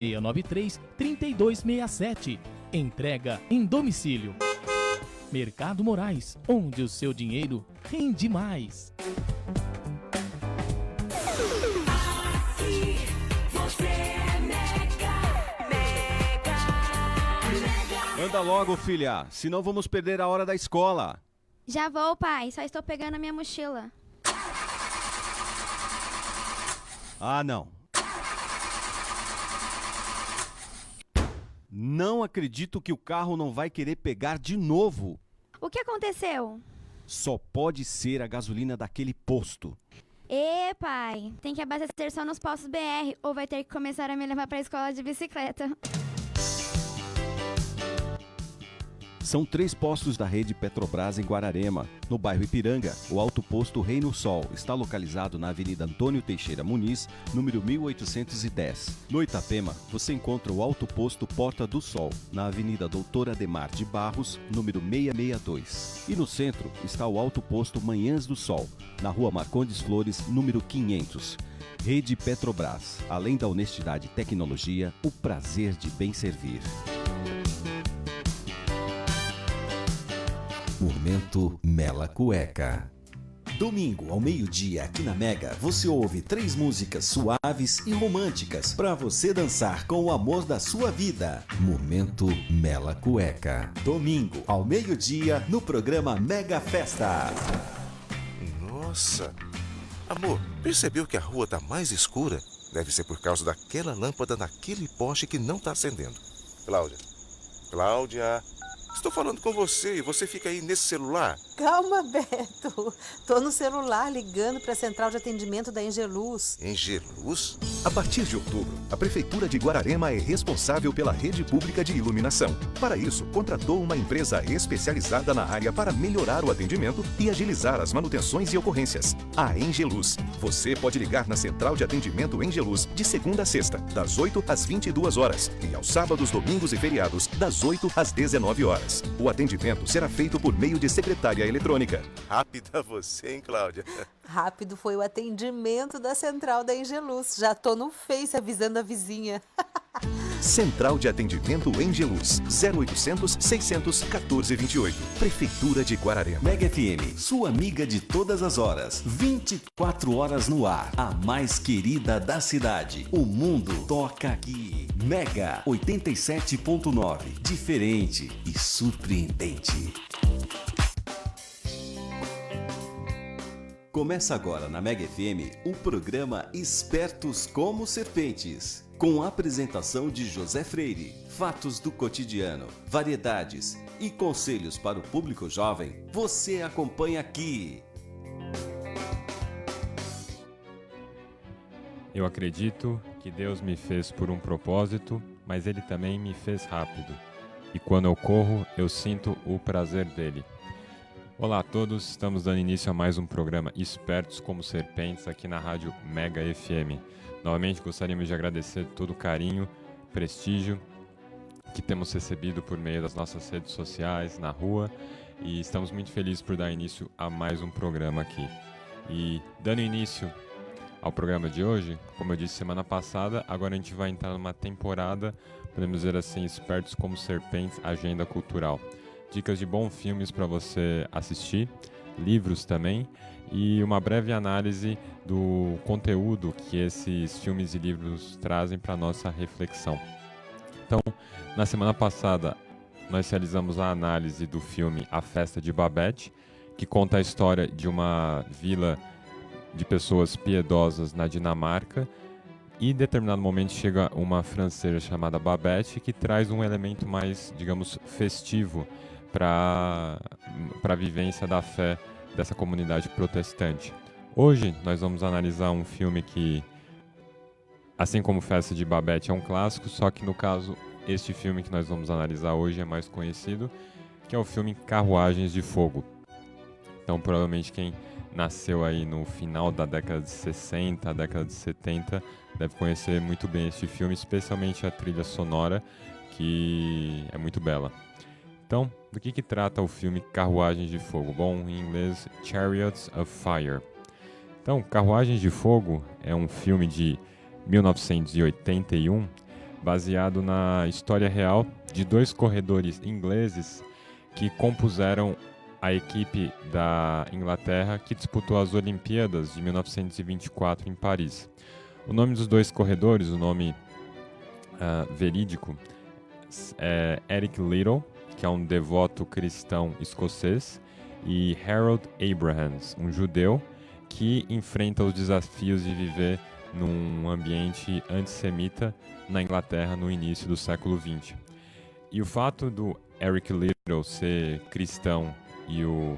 693-3267. Entrega em domicílio. Mercado Moraes, onde o seu dinheiro rende mais. Aqui você é Mega. Anda logo, filha, senão vamos perder a hora da escola. Já vou, pai. Só estou pegando a minha mochila. Ah, não. Não acredito que o carro não vai querer pegar de novo. O que aconteceu? Só pode ser a gasolina daquele posto. Pai, tem que abastecer só nos postos BR ou vai ter que começar a me levar para a escola de bicicleta. São 3 postos da rede Petrobras em Guararema. No bairro Ipiranga, o Alto Posto Reino Sol está localizado na Avenida Antônio Teixeira Muniz, número 1810. No Itapema, você encontra o Alto Posto Porta do Sol, na Avenida Doutor Ademar de Barros, número 662. E no centro está o Alto Posto Manhãs do Sol, na Rua Marcondes Flores, número 500. Rede Petrobras. Além da honestidade e tecnologia, o prazer de bem servir. Momento Mela Cueca. Domingo ao meio-dia aqui na Mega, você ouve 3 músicas suaves e românticas para você dançar com o amor da sua vida. Momento Mela Cueca. Domingo ao meio-dia no programa Mega Festa. Nossa! Amor, percebeu que a rua tá mais escura? Deve ser por causa daquela lâmpada naquele poste que não tá acendendo. Cláudia, estou falando com você e você fica aí nesse celular. Calma, Beto. Tô no celular ligando para a central de atendimento da Engeluz. Engeluz? A partir de outubro, a Prefeitura de Guararema é responsável pela rede pública de iluminação. Para isso, contratou uma empresa especializada na área para melhorar o atendimento e agilizar as manutenções e ocorrências. A Engeluz. Você pode ligar na central de atendimento Engeluz de segunda a sexta, das 8 às 22 horas e aos sábados, domingos e feriados, das 8 às 19 horas. O atendimento será feito por meio de secretária eletrônica. Rápida você, hein, Cláudia? Rápido foi o atendimento da central da Engeluz. Já tô no Face avisando a vizinha. Central de atendimento Engeluz, 0800 600 1428. Prefeitura de Guararema. Mega FM, sua amiga de todas as horas. 24 horas no ar. A mais querida da cidade. O mundo toca aqui. Mega 87.9. Diferente e surpreendente. Começa agora na Mega FM o programa Espertos como Serpentes, com a apresentação de José Freire, fatos do cotidiano, variedades e conselhos para o público jovem. Você acompanha aqui. Eu acredito que Deus me fez por um propósito, mas Ele também me fez rápido. E quando eu corro, eu sinto o prazer dele. Olá a todos, estamos dando início a mais um programa Espertos como Serpentes aqui na Rádio Mega FM. Novamente gostaríamos de agradecer todo o carinho, prestígio que temos recebido por meio das nossas redes sociais, na rua, e estamos muito felizes por dar início a mais um programa aqui. E dando início ao programa de hoje, como eu disse semana passada, agora a gente vai entrar numa temporada, podemos dizer assim, Espertos como Serpentes, Agenda Cultural. Dicas de bons filmes para você assistir, livros também, e uma breve análise do conteúdo que esses filmes e livros trazem para a nossa reflexão. Então, na semana passada, nós realizamos a análise do filme A Festa de Babette, que conta a história de uma vila de pessoas piedosas na Dinamarca, e em determinado momento chega uma francesa chamada Babette, que traz um elemento mais, digamos, festivo para a vivência da fé dessa comunidade protestante. Hoje nós vamos analisar um filme que, assim como Festa de Babette, é um clássico, só que no caso, este filme que nós vamos analisar hoje é mais conhecido, que é o filme Carruagens de Fogo. Então provavelmente quem nasceu aí no final da década de 60, década de 70, deve conhecer muito bem este filme, especialmente a trilha sonora, que é muito bela. Então, do que trata o filme Carruagens de Fogo? Bom, em inglês, Chariots of Fire. Então, Carruagens de Fogo é um filme de 1981 baseado na história real de 2 corredores ingleses que compuseram a equipe da Inglaterra que disputou as Olimpíadas de 1924 em Paris. O nome dos 2 corredores, o nome verídico, é Eric Liddell, que é um devoto cristão escocês, e Harold Abrahams, um judeu que enfrenta os desafios de viver num ambiente antissemita na Inglaterra no início do século XX. E o fato do Eric Liddell ser cristão e o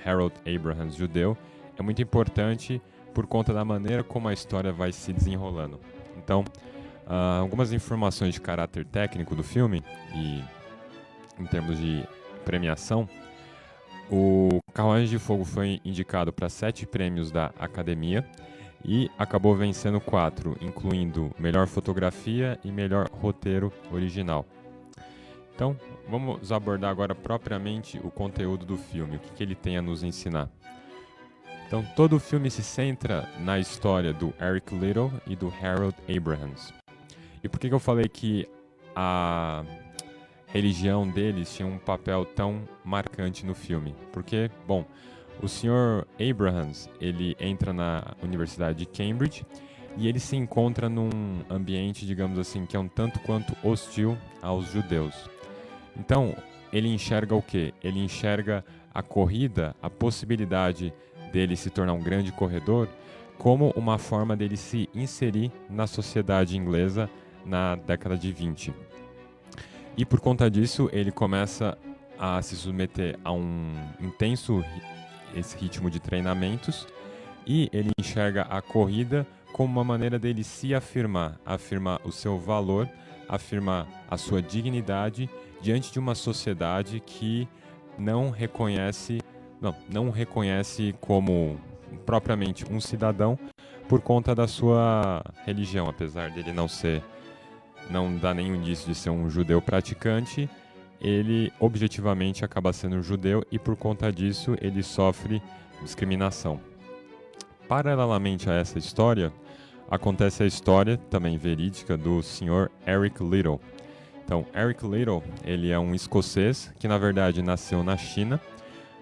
Harold Abrahams judeu é muito importante por conta da maneira como a história vai se desenrolando. Então, algumas informações de caráter técnico do filme e em termos de premiação. O Carruagem de Fogo foi indicado para 7 prêmios da Academia e acabou vencendo 4, incluindo melhor fotografia e melhor roteiro original. Então, vamos abordar agora propriamente o conteúdo do filme, o que ele tem a nos ensinar. Então, todo o filme se centra na história do Eric Liddell e do Harold Abrahams. E por que eu falei que a religião deles tinha um papel tão marcante no filme? Porque, bom, o Sr. Abrahams, ele entra na Universidade de Cambridge e ele se encontra num ambiente, digamos assim, que é um tanto quanto hostil aos judeus. Então, ele enxerga o quê? Ele enxerga a corrida, a possibilidade dele se tornar um grande corredor, como uma forma dele se inserir na sociedade inglesa na década de 20. E por conta disso, ele começa a se submeter a um intenso ritmo de treinamentos e ele enxerga a corrida como uma maneira dele se afirmar o seu valor, afirmar a sua dignidade diante de uma sociedade que não reconhece como propriamente um cidadão por conta da sua religião, apesar dele não dar nenhum indício de ser um judeu praticante, ele objetivamente acaba sendo um judeu e por conta disso ele sofre discriminação. Paralelamente a essa história, acontece a história também verídica do Sr. Eric Liddell. Então, Eric Liddell, ele é um escocês que na verdade nasceu na China,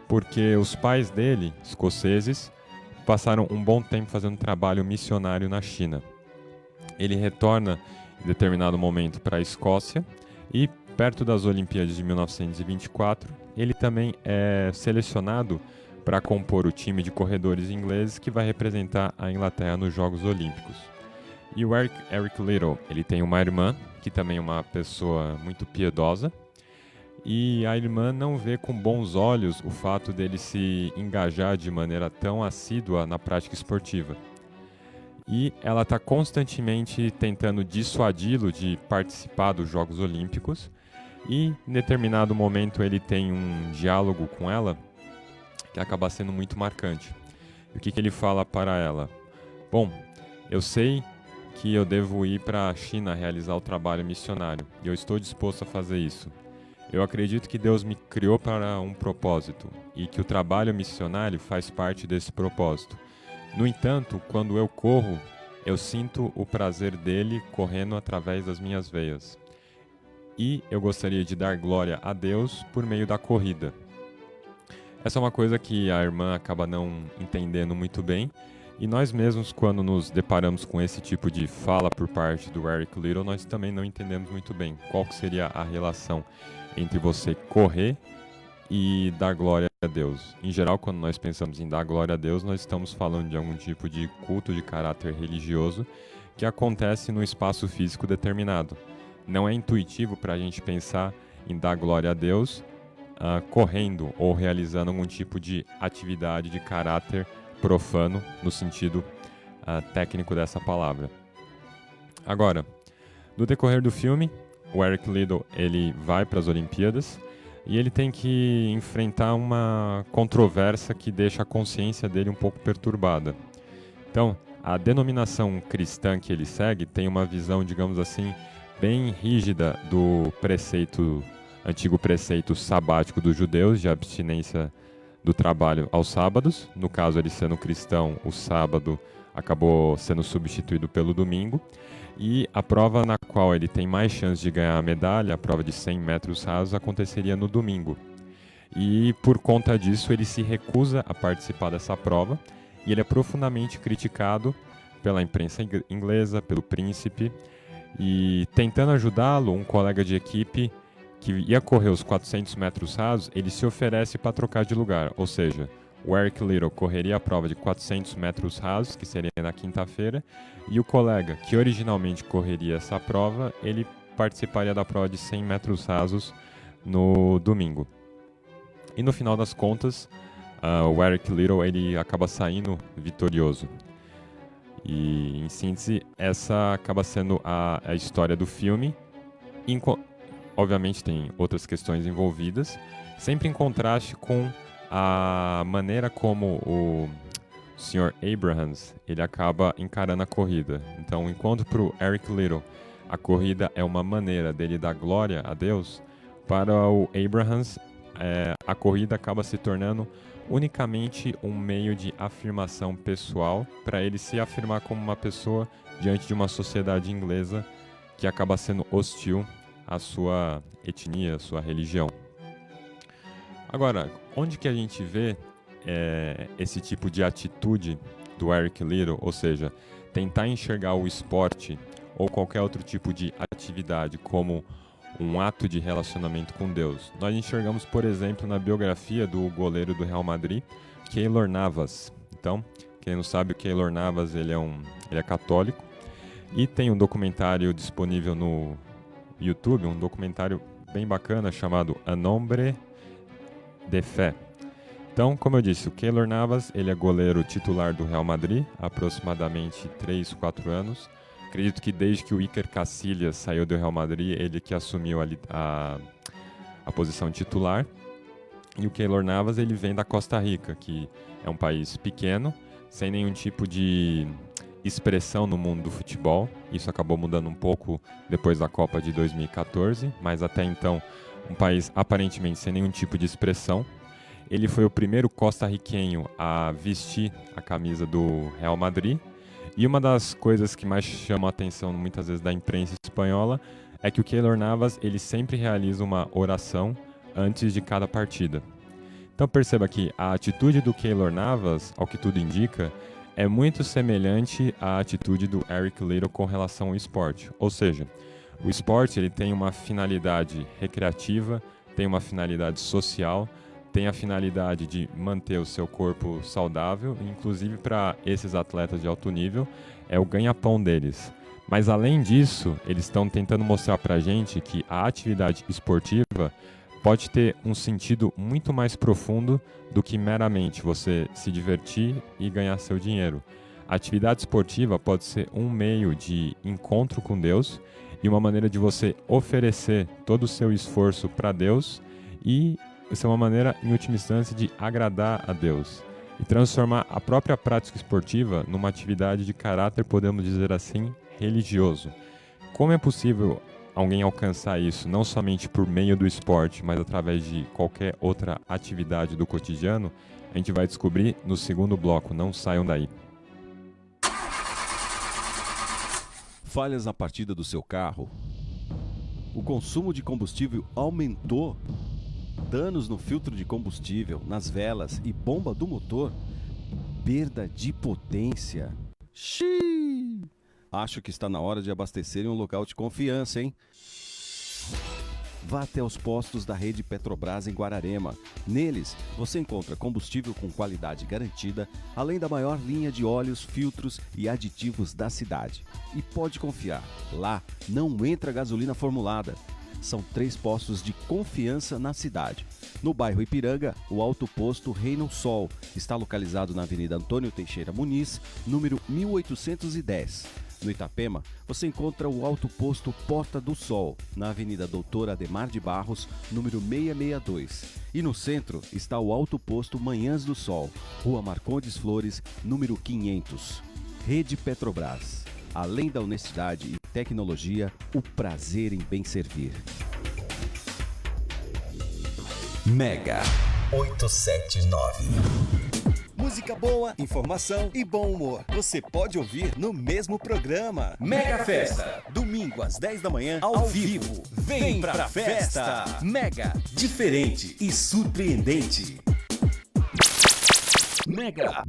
porque os pais dele, escoceses, passaram um bom tempo fazendo trabalho missionário na China. Ele retorna em determinado momento para a Escócia e, perto das Olimpíadas de 1924, ele também é selecionado para compor o time de corredores ingleses que vai representar a Inglaterra nos Jogos Olímpicos. E o Eric Liddell, ele tem uma irmã, que também é uma pessoa muito piedosa, e a irmã não vê com bons olhos o fato dele se engajar de maneira tão assídua na prática esportiva. E ela está constantemente tentando dissuadi-lo de participar dos Jogos Olímpicos, e em determinado momento ele tem um diálogo com ela que acaba sendo muito marcante. E o que ele fala para ela? Bom, eu sei que eu devo ir para a China realizar o trabalho missionário, e eu estou disposto a fazer isso. Eu acredito que Deus me criou para um propósito, e que o trabalho missionário faz parte desse propósito. No entanto, quando eu corro, eu sinto o prazer dele correndo através das minhas veias. E eu gostaria de dar glória a Deus por meio da corrida. Essa é uma coisa que a irmã acaba não entendendo muito bem, e nós mesmos, quando nos deparamos com esse tipo de fala por parte do Eric Liddell, nós também não entendemos muito bem qual que seria a relação entre você correr e dar glória a Deus. Em geral, quando nós pensamos em dar glória a Deus, nós estamos falando de algum tipo de culto de caráter religioso que acontece num espaço físico determinado. Não é intuitivo para a gente pensar em dar glória a Deus correndo ou realizando algum tipo de atividade de caráter profano no sentido técnico dessa palavra. Agora, no decorrer do filme, o Eric Liddell ele vai para as Olimpíadas e ele tem que enfrentar uma controvérsia que deixa a consciência dele um pouco perturbada. Então, a denominação cristã que ele segue tem uma visão, digamos assim, bem rígida do antigo preceito sabático dos judeus de abstinência do trabalho aos sábados. No caso, ele sendo cristão, o sábado acabou sendo substituído pelo domingo. E a prova na qual ele tem mais chance de ganhar a medalha, a prova de 100 metros rasos, aconteceria no domingo. E por conta disso ele se recusa a participar dessa prova e ele é profundamente criticado pela imprensa inglesa, pelo príncipe, e tentando ajudá-lo, um colega de equipe que ia correr os 400 metros rasos, ele se oferece para trocar de lugar, ou seja, o Eric Liddell correria a prova de 400 metros rasos, que seria na quinta-feira, e o colega que originalmente correria essa prova, ele participaria da prova de 100 metros rasos no domingo. E no final das contas, o Eric Liddell ele acaba saindo vitorioso. E, em síntese, essa acaba sendo a história do filme. Obviamente tem outras questões envolvidas, sempre em contraste com a maneira como o Sr. Abrahams ele acaba encarando a corrida. Então, enquanto para o Eric Liddell a corrida é uma maneira dele dar glória a Deus, para o Abrahams a corrida acaba se tornando unicamente um meio de afirmação pessoal para ele se afirmar como uma pessoa diante de uma sociedade inglesa que acaba sendo hostil à sua etnia, à sua religião. Agora, onde que a gente vê esse tipo de atitude do Eric Liddell, ou seja, tentar enxergar o esporte ou qualquer outro tipo de atividade como um ato de relacionamento com Deus? Nós enxergamos, por exemplo, na biografia do goleiro do Real Madrid, Keylor Navas. Então, quem não sabe, o Keylor Navas ele é católico e tem um documentário disponível no YouTube, um documentário bem bacana chamado A Nombre de Fé. Então, como eu disse, o Keylor Navas ele é goleiro titular do Real Madrid há aproximadamente 3, 4 anos. Acredito que desde que o Iker Casillas saiu do Real Madrid, ele que assumiu a posição titular. E o Keylor Navas ele vem da Costa Rica, que é um país pequeno, sem nenhum tipo de expressão no mundo do futebol. Isso acabou mudando um pouco depois da Copa de 2014, mas até então um país aparentemente sem nenhum tipo de expressão. Ele foi o primeiro costarriquenho a vestir a camisa do Real Madrid. E uma das coisas que mais chama a atenção muitas vezes da imprensa espanhola é que o Keylor Navas ele sempre realiza uma oração antes de cada partida. Então perceba que a atitude do Keylor Navas, ao que tudo indica, é muito semelhante à atitude do Eric Liddell com relação ao esporte. Ou seja, o esporte ele tem uma finalidade recreativa, tem uma finalidade social, tem a finalidade de manter o seu corpo saudável, inclusive para esses atletas de alto nível, é o ganha-pão deles. Mas além disso, eles estão tentando mostrar para a gente que a atividade esportiva pode ter um sentido muito mais profundo do que meramente você se divertir e ganhar seu dinheiro. A atividade esportiva pode ser um meio de encontro com Deus e uma maneira de você oferecer todo o seu esforço para Deus e isso é uma maneira, em última instância, de agradar a Deus e transformar a própria prática esportiva numa atividade de caráter, podemos dizer assim, religioso. Como é possível alguém alcançar isso, não somente por meio do esporte, mas através de qualquer outra atividade do cotidiano? A gente vai descobrir no segundo bloco, não saiam daí. Falhas na partida do seu carro? O consumo de combustível aumentou? Danos no filtro de combustível, nas velas e bomba do motor? Perda de potência? Xiii! Acho que está na hora de abastecer em um local de confiança, hein? Vá até os postos da rede Petrobras em Guararema. Neles, você encontra combustível com qualidade garantida, além da maior linha de óleos, filtros e aditivos da cidade. E pode confiar, lá não entra gasolina formulada. São 3 postos de confiança na cidade. No bairro Ipiranga, o Alto Posto Reino Sol está localizado na Avenida Antônio Teixeira Muniz, número 1810. No Itapema, você encontra o Alto Posto Porta do Sol, na Avenida Doutor Ademar de Barros, número 662. E no centro está o Alto Posto Manhãs do Sol, Rua Marcondes Flores, número 500. Rede Petrobras. Além da honestidade e tecnologia, o prazer em bem servir. Mega 879. Música boa, informação e bom humor. Você pode ouvir no mesmo programa. Mega Festa, domingo às 10 da manhã, ao vivo. Vem pra festa! Mega, diferente e surpreendente. Mega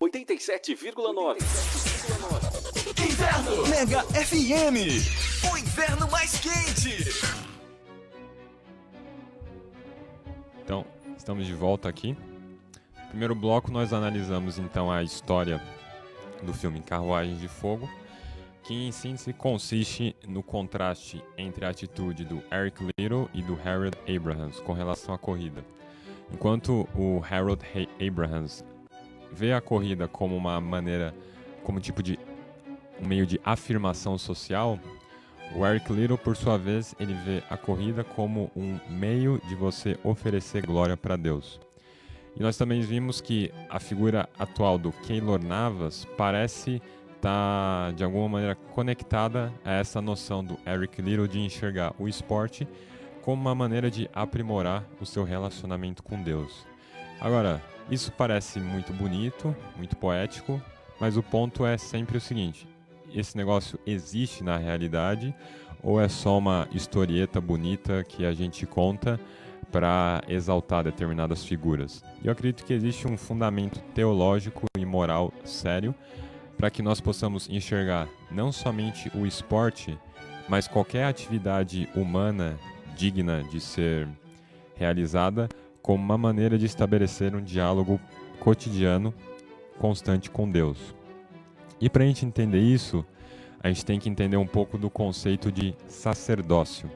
87,9. Inverno Mega FM. O inverno mais quente. Então, estamos de volta aqui. No primeiro bloco nós analisamos então a história do filme Carruagem de Fogo, que em síntese consiste no contraste entre a atitude do Eric Liddell e do Harold Abrahams com relação à corrida. Enquanto o Harold Abrahams vê a corrida como uma maneira, como um meio de afirmação social, o Eric Liddell, por sua vez, ele vê a corrida como um meio de você oferecer glória para Deus. E nós também vimos que a figura atual do Keylor Navas parece estar, de alguma maneira, conectada a essa noção do Eric Liddell de enxergar o esporte como uma maneira de aprimorar o seu relacionamento com Deus. Agora, isso parece muito bonito, muito poético, mas o ponto é sempre o seguinte: esse negócio existe na realidade ou é só uma historieta bonita que a gente conta para exaltar determinadas figuras? Eu acredito que existe um fundamento teológico e moral sério para que nós possamos enxergar não somente o esporte, mas qualquer atividade humana digna de ser realizada como uma maneira de estabelecer um diálogo cotidiano constante com Deus. E para a gente entender isso, a gente tem que entender um pouco do conceito de sacerdócio.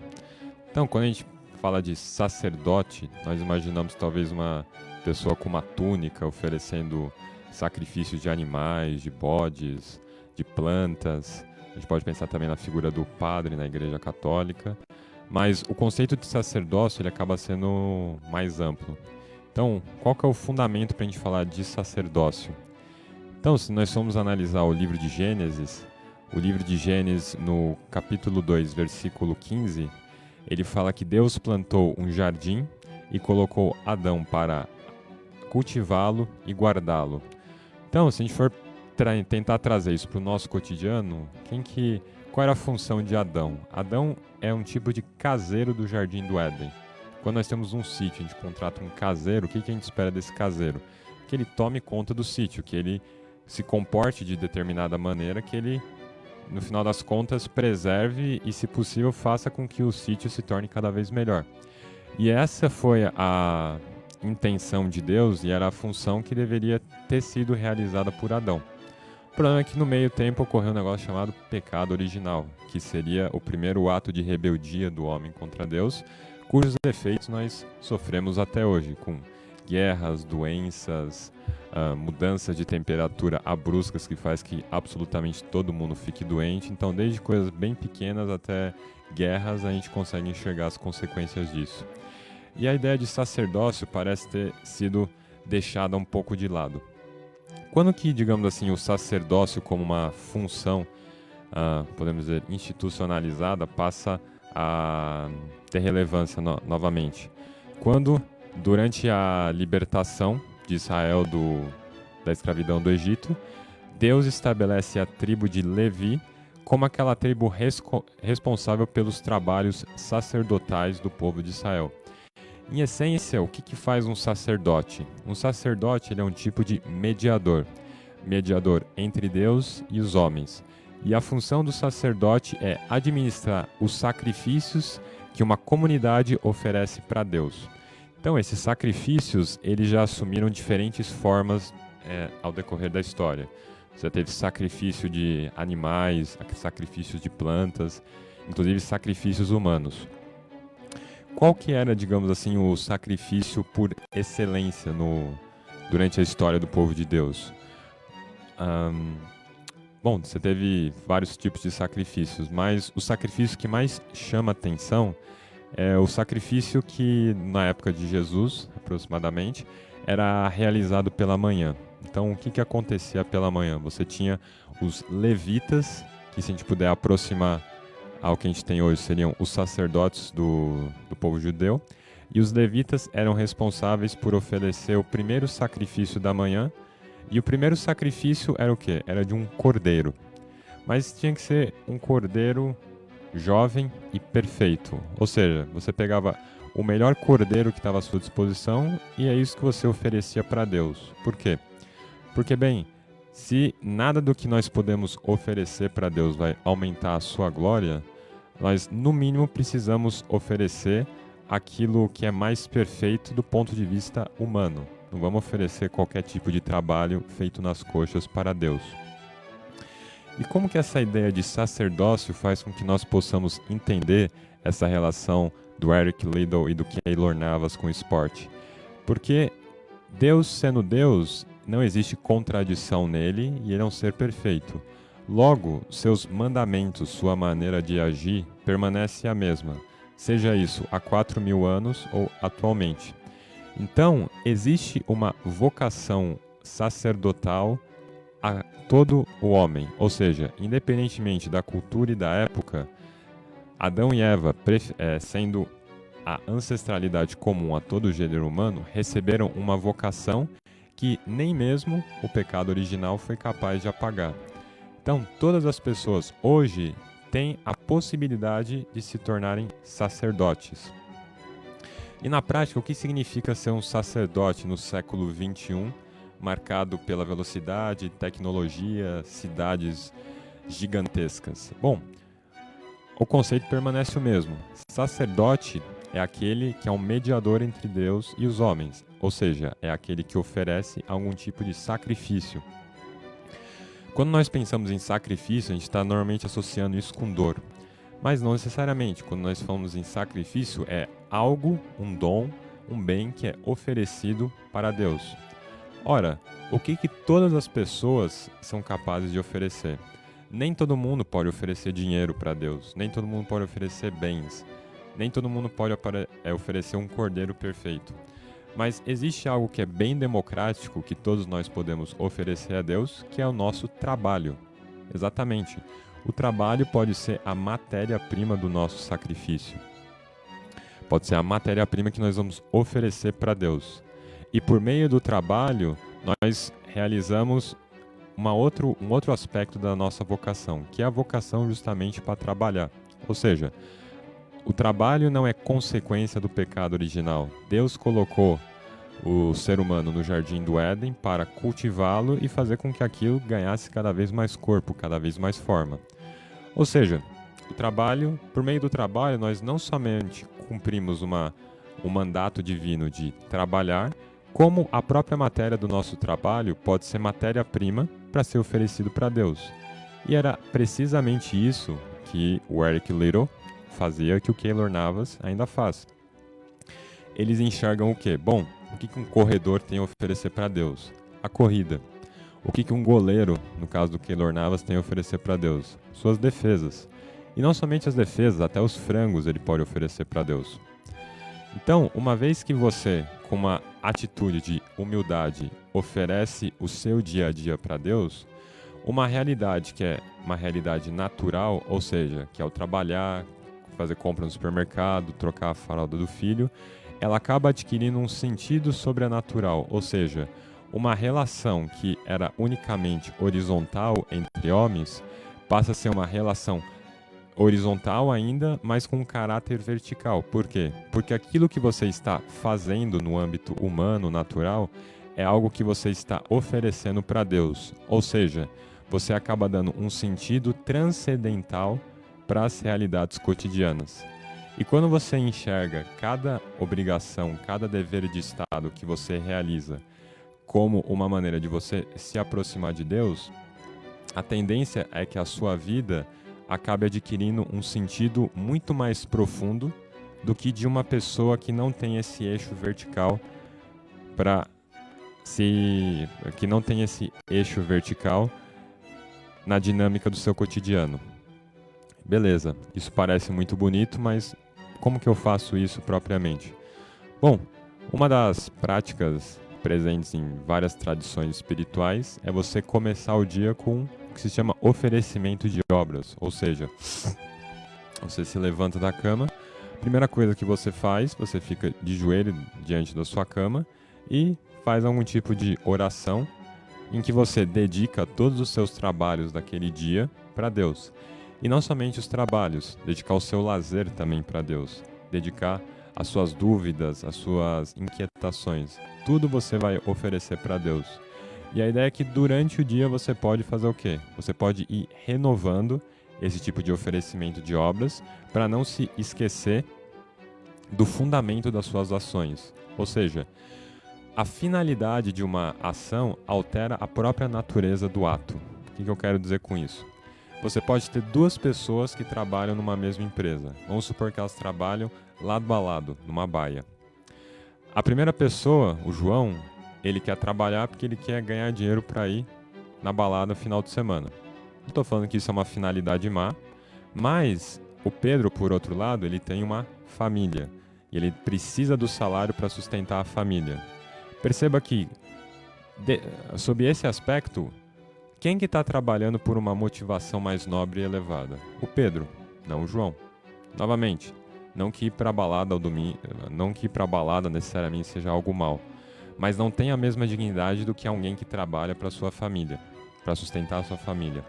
Então, quando a gente fala de sacerdote, nós imaginamos talvez uma pessoa com uma túnica oferecendo sacrifícios de animais, de bodes, de plantas. A gente pode pensar também na figura do padre na Igreja Católica. Mas o conceito de sacerdócio ele acaba sendo mais amplo. Então, qual que é o fundamento para a gente falar de sacerdócio? Então, se nós formos analisar o livro de Gênesis, no capítulo 2, versículo 15, ele fala que Deus plantou um jardim e colocou Adão para cultivá-lo e guardá-lo. Então, se a gente for tentar trazer isso para o nosso cotidiano, qual era a função de Adão? Adão é um tipo de caseiro do Jardim do Éden. Quando nós temos um sítio, a gente contrata um caseiro, o que a gente espera desse caseiro? Que ele tome conta do sítio, que ele se comporte de determinada maneira, que ele, no final das contas, preserve e, se possível, faça com que o sítio se torne cada vez melhor. E essa foi a intenção de Deus e era a função que deveria ter sido realizada por Adão. O problema é que no meio tempo ocorreu um negócio chamado pecado original, que seria o primeiro ato de rebeldia do homem contra Deus, cujos efeitos nós sofremos até hoje, com guerras, doenças, mudanças de temperatura abruptas que faz que absolutamente todo mundo fique doente. Então, desde coisas bem pequenas até guerras, a gente consegue enxergar as consequências disso. E a ideia de sacerdócio parece ter sido deixada um pouco de lado. Quando que, digamos assim, o sacerdócio como uma função, podemos dizer, institucionalizada, passa a ter relevância novamente? Quando, durante a libertação de Israel da escravidão do Egito, Deus estabelece a tribo de Levi como aquela tribo responsável pelos trabalhos sacerdotais do povo de Israel. Em essência, o que faz um sacerdote? Um sacerdote ele é um tipo de mediador entre Deus e os homens. E a função do sacerdote é administrar os sacrifícios que uma comunidade oferece para Deus. Então, esses sacrifícios eles já assumiram diferentes formas ao decorrer da história. Você teve sacrifício de animais, sacrifícios de plantas, inclusive sacrifícios humanos. Qual que era, digamos assim, o sacrifício por excelência durante a história do povo de Deus? Bom, você teve vários tipos de sacrifícios, mas o sacrifício que mais chama atenção é o sacrifício que, na época de Jesus, aproximadamente, era realizado pela manhã. Então, o que acontecia pela manhã? Você tinha os levitas, que se a gente puder aproximar ao que a gente tem hoje, seriam os sacerdotes do povo judeu. E os levitas eram responsáveis por oferecer o primeiro sacrifício da manhã. E o primeiro sacrifício era o quê? Era de um cordeiro. Mas tinha que ser um cordeiro jovem e perfeito. Ou seja, você pegava o melhor cordeiro que estava à sua disposição e é isso que você oferecia para Deus. Por quê? Porque, bem, se nada do que nós podemos oferecer para Deus vai aumentar a sua glória, nós, no mínimo, precisamos oferecer aquilo que é mais perfeito do ponto de vista humano. Não vamos oferecer qualquer tipo de trabalho feito nas coxas para Deus. E como que essa ideia de sacerdócio faz com que nós possamos entender essa relação do Eric Liddell e do Keylor Navas com o esporte? Porque Deus sendo Deus, não existe contradição nele e ele é um ser perfeito. Logo, seus mandamentos, sua maneira de agir, permanece a mesma, seja isso há 4.000 anos ou atualmente. Então, existe uma vocação sacerdotal a todo o homem, ou seja, independentemente da cultura e da época, Adão e Eva, sendo a ancestralidade comum a todo o gênero humano, receberam uma vocação que nem mesmo o pecado original foi capaz de apagar. Então, todas as pessoas hoje têm a possibilidade de se tornarem sacerdotes. E na prática, o que significa ser um sacerdote no século XXI, marcado pela velocidade, tecnologia, cidades gigantescas? Bom, o conceito permanece o mesmo. Sacerdote é aquele que é um mediador entre Deus e os homens, ou seja, é aquele que oferece algum tipo de sacrifício. Quando nós pensamos em sacrifício, a gente está normalmente associando isso com dor. Mas não necessariamente. Quando nós falamos em sacrifício, é algo, um dom, um bem que é oferecido para Deus. Ora, o que todas as pessoas são capazes de oferecer? Nem todo mundo pode oferecer dinheiro para Deus, nem todo mundo pode oferecer bens, nem todo mundo pode oferecer um cordeiro perfeito. Mas existe algo que é bem democrático que todos nós podemos oferecer a Deus, que é o nosso trabalho. Exatamente. O trabalho pode ser a matéria-prima do nosso sacrifício. Pode ser a matéria-prima que nós vamos oferecer para Deus. E por meio do trabalho, nós realizamos um outro aspecto da nossa vocação, que é a vocação justamente para trabalhar. Ou seja, o trabalho não é consequência do pecado original. Deus colocou o ser humano no jardim do Éden para cultivá-lo e fazer com que aquilo ganhasse cada vez mais corpo, cada vez mais forma. Ou seja, por meio do trabalho, nós não somente cumprimos um mandato divino de trabalhar, como a própria matéria do nosso trabalho pode ser matéria-prima para ser oferecido para Deus. E era precisamente isso que o Eric Liddell fazia, que o Keylor Navas ainda faz. Eles enxergam o quê? Bom, o que um corredor tem a oferecer para Deus? A corrida. O que um goleiro, no caso do Keylor Navas, tem a oferecer para Deus? Suas defesas. E não somente as defesas, até os frangos ele pode oferecer para Deus. Então, uma vez que você, com uma atitude de humildade, oferece o seu dia a dia para Deus, uma realidade que é uma realidade natural, ou seja, que é o trabalhar, fazer compra no supermercado, trocar a fralda do filho, ela acaba adquirindo um sentido sobrenatural, ou seja, uma relação que era unicamente horizontal entre homens passa a ser uma relação horizontal ainda, mas com um caráter vertical. Por quê? Porque aquilo que você está fazendo no âmbito humano, natural, é algo que você está oferecendo para Deus. Ou seja, você acaba dando um sentido transcendental para as realidades cotidianas. E quando você enxerga cada obrigação, cada dever de Estado que você realiza como uma maneira de você se aproximar de Deus, a tendência é que a sua vida acabe adquirindo um sentido muito mais profundo do que de uma pessoa que não tem esse eixo vertical na dinâmica do seu cotidiano. Beleza, isso parece muito bonito, mas como que eu faço isso propriamente? Bom, uma das práticas presentes em várias tradições espirituais é você começar o dia com o que se chama oferecimento de obras, ou seja, você se levanta da cama, Primeira coisa que você faz, você fica de joelho diante da sua cama e faz algum tipo de oração em que você dedica todos os seus trabalhos daquele dia para Deus. E não somente os trabalhos, dedicar o seu lazer também para Deus. Dedicar as suas dúvidas, as suas inquietações. Tudo você vai oferecer para Deus. E a ideia é que durante o dia você pode fazer o quê? Você pode ir renovando esse tipo de oferecimento de obras para não se esquecer do fundamento das suas ações. Ou seja, a finalidade de uma ação altera a própria natureza do ato. O que eu quero dizer com isso? Você pode ter duas pessoas que trabalham numa mesma empresa. Vamos supor que elas trabalham lado a lado, numa baia. A primeira pessoa, o João, ele quer trabalhar porque ele quer ganhar dinheiro para ir na balada no final de semana. Não estou falando que isso é uma finalidade má, mas o Pedro, por outro lado, ele tem uma família. E ele precisa do salário para sustentar a família. Perceba que, sob esse aspecto, quem que está trabalhando por uma motivação mais nobre e elevada? O Pedro, não o João. Novamente, não que ir para a balada ao domingo, não que ir para a balada necessariamente seja algo mal, mas não tem a mesma dignidade do que alguém que trabalha para sua família, para sustentar a sua família.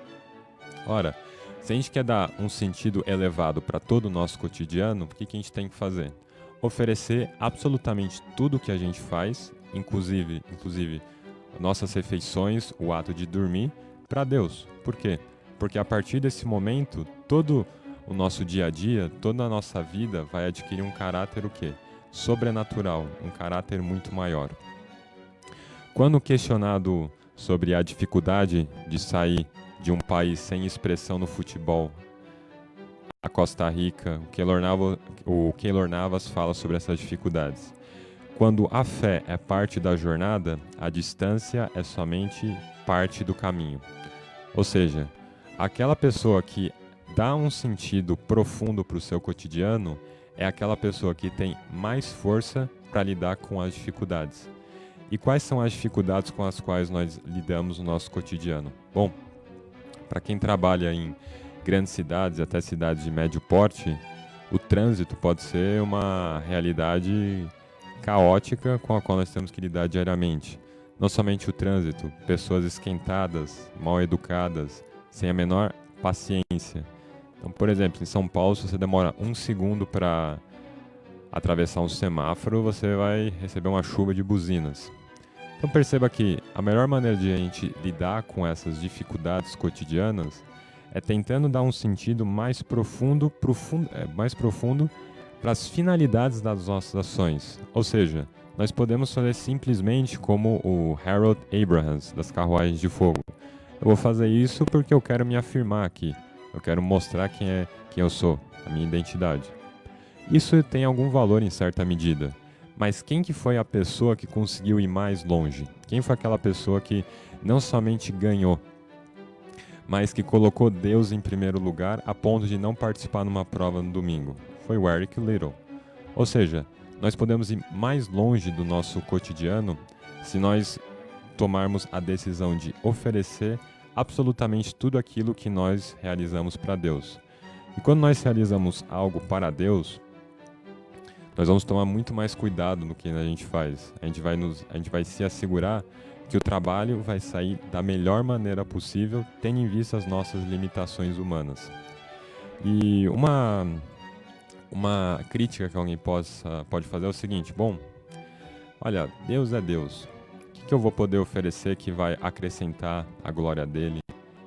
Ora, se a gente quer dar um sentido elevado para todo o nosso cotidiano, o que a gente tem que fazer? Oferecer absolutamente tudo o que a gente faz, inclusive nossas refeições, o ato de dormir, para Deus. Por quê? Porque a partir desse momento, todo o nosso dia a dia, toda a nossa vida vai adquirir um caráter o quê? Sobrenatural, um caráter muito maior. Quando questionado sobre a dificuldade de sair de um país sem expressão no futebol, a Costa Rica, o Keylor Navas fala sobre essas dificuldades. Quando a fé é parte da jornada, a distância é somente parte do caminho. Ou seja, aquela pessoa que dá um sentido profundo para o seu cotidiano é aquela pessoa que tem mais força para lidar com as dificuldades. E quais são as dificuldades com as quais nós lidamos no nosso cotidiano? Bom, para quem trabalha em grandes cidades, até cidades de médio porte, o trânsito pode ser uma realidade caótica com a qual nós temos que lidar diariamente. Não somente o trânsito, pessoas esquentadas, mal educadas, sem a menor paciência. Então, por exemplo, em São Paulo, se você demora 1 segundo para atravessar um semáforo, você vai receber uma chuva de buzinas. Então perceba que a melhor maneira de a gente lidar com essas dificuldades cotidianas é tentando dar um sentido mais profundo para as finalidades das nossas ações. Ou seja, nós podemos fazer simplesmente como o Harold Abrahams, das Carruagens de Fogo. Eu vou fazer isso porque eu quero me afirmar aqui. Eu quero mostrar quem eu sou, a minha identidade. Isso tem algum valor em certa medida. Mas quem que foi a pessoa que conseguiu ir mais longe? Quem foi aquela pessoa que não somente ganhou, mas que colocou Deus em primeiro lugar a ponto de não participar numa prova no domingo? Foi o Eric Liddell. Ou seja, nós podemos ir mais longe do nosso cotidiano se nós tomarmos a decisão de oferecer absolutamente tudo aquilo que nós realizamos para Deus. E quando nós realizamos algo para Deus, nós vamos tomar muito mais cuidado no que a gente faz. A gente vai se assegurar que o trabalho vai sair da melhor maneira possível, tendo em vista as nossas limitações humanas. E uma crítica que alguém pode fazer é o seguinte: bom, olha, Deus é Deus. O que eu vou poder oferecer que vai acrescentar a glória dele?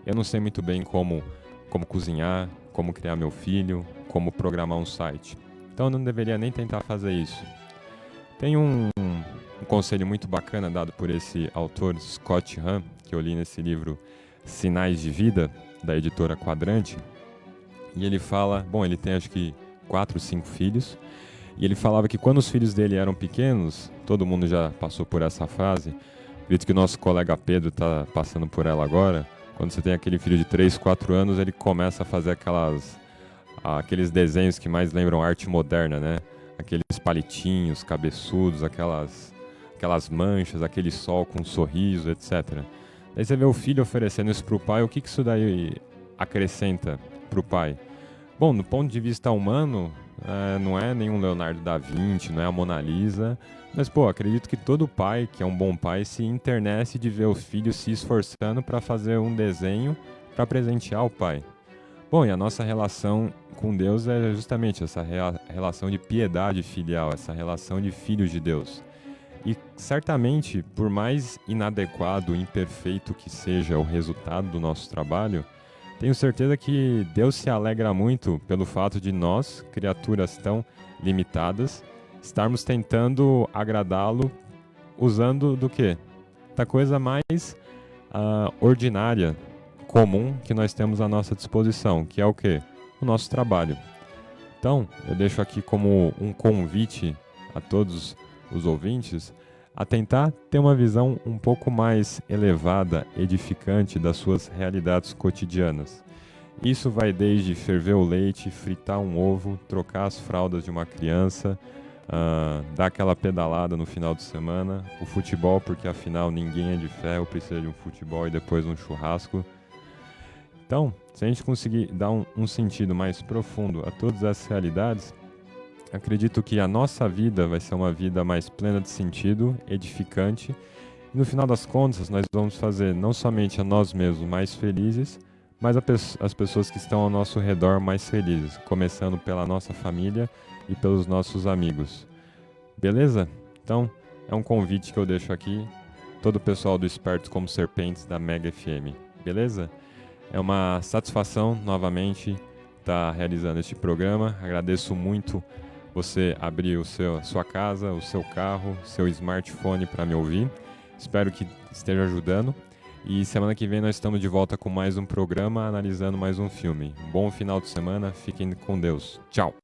Eu não sei muito bem como cozinhar, como criar meu filho, como programar um site. Então eu não deveria nem tentar fazer isso. Tem um conselho muito bacana dado por esse autor, Scott Hahn, que eu li nesse livro Sinais de Vida, da editora Quadrante. E ele fala, bom, ele tem acho que 4 ou 5 filhos, e ele falava que quando os filhos dele eram pequenos, todo mundo já passou por essa fase, acredito que o nosso colega Pedro está passando por ela agora. Quando você tem aquele filho de 3, 4 anos, ele começa a fazer aqueles desenhos que mais lembram arte moderna, né? Aqueles palitinhos, cabeçudos, aquelas manchas, aquele sol com um sorriso, etc. Daí você vê o filho oferecendo isso para o pai, o que isso daí acrescenta para o pai? Bom, do ponto de vista humano, não é nenhum Leonardo da Vinci, não é a Mona Lisa, mas, acredito que todo pai, que é um bom pai, se internece de ver o filho se esforçando para fazer um desenho para presentear o pai. Bom, e a nossa relação com Deus é justamente essa relação de piedade filial, essa relação de filhos de Deus. E certamente, por mais inadequado, imperfeito que seja o resultado do nosso trabalho, tenho certeza que Deus se alegra muito pelo fato de nós, criaturas tão limitadas, estarmos tentando agradá-lo usando do quê? Da coisa mais ordinária, comum que nós temos à nossa disposição, que é o quê? O nosso trabalho. Então, eu deixo aqui como um convite a todos os ouvintes a tentar ter uma visão um pouco mais elevada, edificante das suas realidades cotidianas. Isso vai desde ferver o leite, fritar um ovo, trocar as fraldas de uma criança, dar aquela pedalada no final de semana, o futebol, porque afinal ninguém é de ferro, precisa de um futebol e depois um churrasco. Então, se a gente conseguir dar um sentido mais profundo a todas essas realidades, acredito que a nossa vida vai ser uma vida mais plena de sentido, edificante, e no final das contas nós vamos fazer não somente a nós mesmos mais felizes, mas as pessoas que estão ao nosso redor mais felizes, começando pela nossa família e pelos nossos amigos. Beleza? Então, é um convite que eu deixo aqui, todo o pessoal do Espertos como Serpentes da Mega FM. Beleza? É uma satisfação, novamente, estar realizando este programa. Agradeço muito você abrir sua casa, o seu carro, seu smartphone para me ouvir. Espero que esteja ajudando. E semana que vem nós estamos de volta com mais um programa, analisando mais um filme. Um bom final de semana, fiquem com Deus. Tchau!